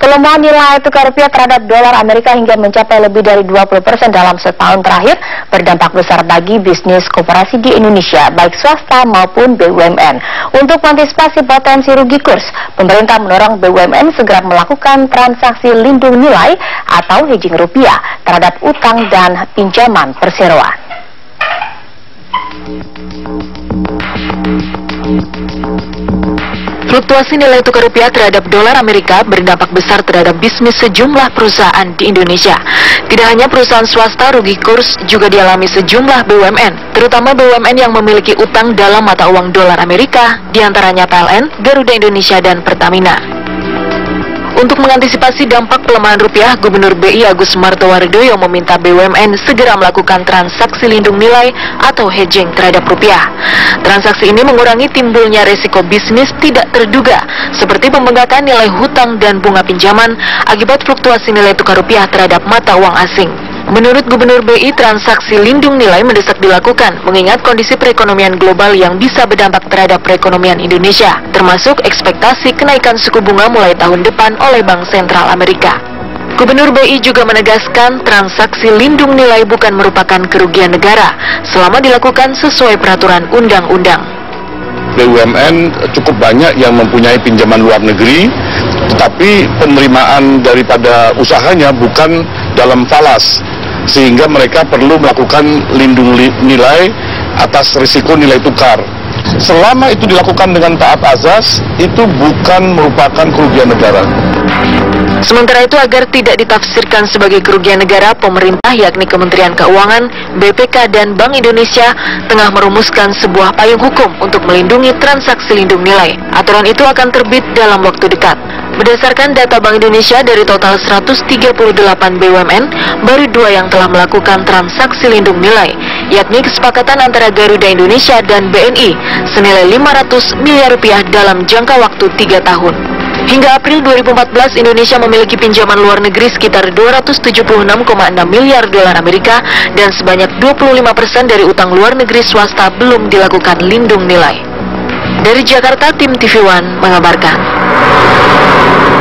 Pelemahan nilai tukar rupiah terhadap dolar Amerika hingga mencapai lebih dari 20% dalam setahun terakhir berdampak besar bagi bisnis koperasi di Indonesia, baik swasta maupun BUMN. Untuk mengantisipasi potensi rugi kurs, pemerintah mendorong BUMN segera melakukan transaksi lindung nilai atau hedging rupiah terhadap utang dan pinjaman perseroan. Fluktuasi nilai tukar rupiah terhadap dolar Amerika berdampak besar terhadap bisnis sejumlah perusahaan di Indonesia. Tidak hanya perusahaan swasta rugi kurs, juga dialami sejumlah BUMN, terutama BUMN yang memiliki utang dalam mata uang dolar Amerika, diantaranya PLN, Garuda Indonesia, dan Pertamina. Untuk mengantisipasi dampak pelemahan rupiah, Gubernur BI Agus Martowardoyo meminta BUMN segera melakukan transaksi lindung nilai atau hedging terhadap rupiah. Transaksi ini mengurangi timbulnya resiko bisnis tidak terduga, seperti pembengkakan nilai hutang dan bunga pinjaman akibat fluktuasi nilai tukar rupiah terhadap mata uang asing. Menurut Gubernur BI, transaksi lindung nilai mendesak dilakukan mengingat kondisi perekonomian global yang bisa berdampak terhadap perekonomian Indonesia, termasuk ekspektasi kenaikan suku bunga mulai tahun depan oleh Bank Sentral Amerika. Gubernur BI juga menegaskan transaksi lindung nilai bukan merupakan kerugian negara selama dilakukan sesuai peraturan undang-undang. BUMN cukup banyak yang mempunyai pinjaman luar negeri, tetapi penerimaan daripada usahanya bukan dalam falas, sehingga mereka perlu melakukan lindung nilai atas risiko nilai tukar. Selama itu dilakukan dengan taat azas, itu bukan merupakan kerugian negara. Sementara itu, agar tidak ditafsirkan sebagai kerugian negara, pemerintah yakni Kementerian Keuangan, BPK, dan Bank Indonesia tengah merumuskan sebuah payung hukum untuk melindungi transaksi lindung nilai. Aturan itu akan terbit dalam waktu dekat. Berdasarkan data Bank Indonesia, dari total 138 BUMN, baru 2 yang telah melakukan transaksi lindung nilai, yakni kesepakatan antara Garuda Indonesia dan BNI senilai 500 miliar rupiah dalam jangka waktu 3 tahun. Hingga April 2014, Indonesia memiliki pinjaman luar negeri sekitar 276,6 miliar dolar Amerika dan sebanyak 25% dari utang luar negeri swasta belum dilakukan lindung nilai. Dari Jakarta, tim TV One mengabarkan.